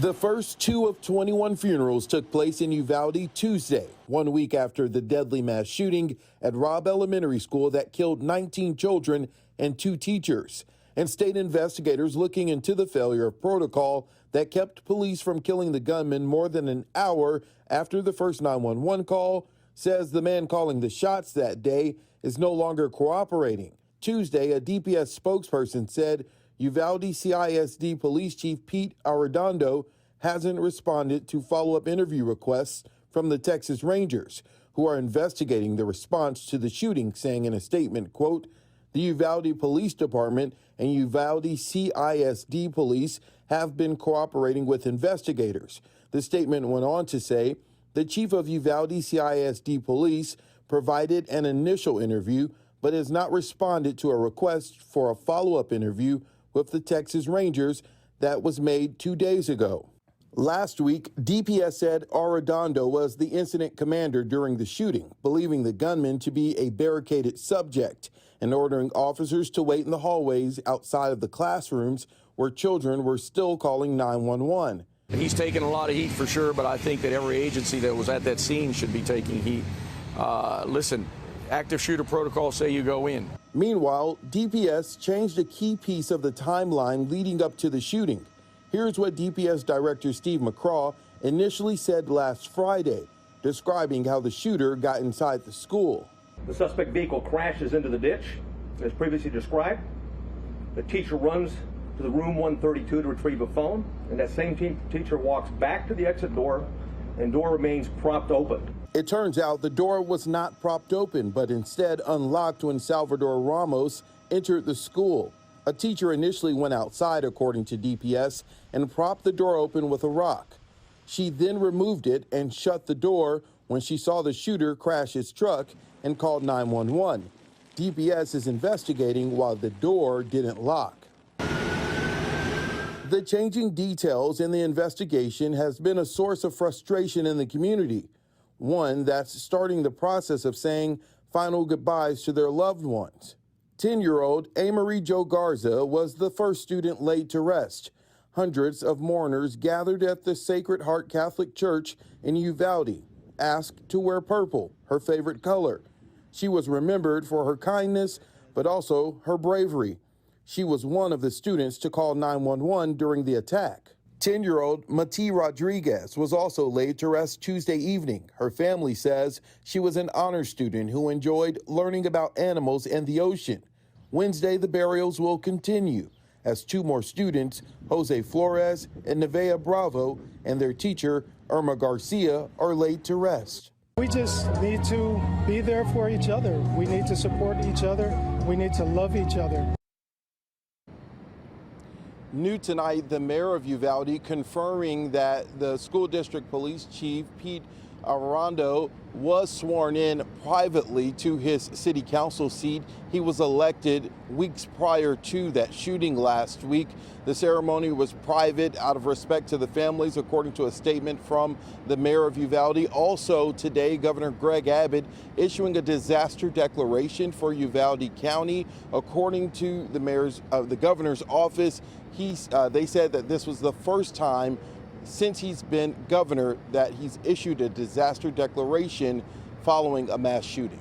The first 2 of 21 funerals took place in Uvalde Tuesday, 1 week after the deadly mass shooting at Robb Elementary School that killed 19 children and 2 teachers. And state investigators looking into the failure of protocol that kept police from killing the gunman more than an hour after the first 911 call says the man calling the shots that day is no longer cooperating. Tuesday, a DPS spokesperson said Uvalde CISD Police Chief Pete Arredondo hasn't responded to follow-up interview requests from the Texas Rangers, who are investigating the response to the shooting, saying in a statement, quote, "The Uvalde Police Department and Uvalde CISD Police have been cooperating with investigators." The statement went on to say, the chief of Uvalde CISD Police provided an initial interview, but has not responded to a request for a follow-up interview with the Texas Rangers that was made 2 days ago. Last week, DPS said Arredondo was the incident commander during the shooting, believing the gunman to be a barricaded subject and ordering officers to wait in the hallways outside of the classrooms where children were still calling 911. He's taking a lot of heat for sure, but I think that every agency that was at that scene should be taking heat. Listen, active shooter protocol say you go in. Meanwhile, DPS changed a key piece of the timeline leading up to the shooting. Here's what DPS Director Steve McCraw initially said last Friday, describing how the shooter got inside the school. The suspect vehicle crashes into the ditch, as previously described. The teacher runs to the room 132 to retrieve a phone, and that same teacher walks back to the exit door, and door remains propped open. It turns out the door was not propped open, but instead unlocked when Salvador Ramos entered the school. A teacher initially went outside, according to DPS, and propped the door open with a rock. She then removed it and shut the door when she saw the shooter crash his truck and called 911. DPS is investigating while the door didn't lock. The changing details in the investigation has been a source of frustration in the community, one that's starting the process of saying final goodbyes to their loved ones. 10-year-old Amarie Jo Garza was the first student laid to rest. Hundreds of mourners gathered at the Sacred Heart Catholic Church in Uvalde, asked to wear purple, her favorite color. She was remembered for her kindness, but also her bravery. She was one of the students to call 911 during the attack. 10-year-old Mati Rodriguez was also laid to rest Tuesday evening. Her family says she was an honor student who enjoyed learning about animals and the ocean. Wednesday, the burials will continue as 2 more students, Jose Flores and Nevea Bravo, and their teacher, Irma Garcia, are laid to rest. We just need to be there for each other. We need to support each other. We need to love each other. New tonight, the mayor of Uvalde confirming that the school district police chief, Pete Arredondo, was sworn in privately to his city council seat. He was elected weeks prior to that shooting last week. The ceremony was private out of respect to the families, according to a statement from the mayor of Uvalde. Also today, Governor Greg Abbott issuing a disaster declaration for Uvalde County. According to the governor's office, they said that this was the first time since he's been governor that he's issued a disaster declaration following a mass shooting.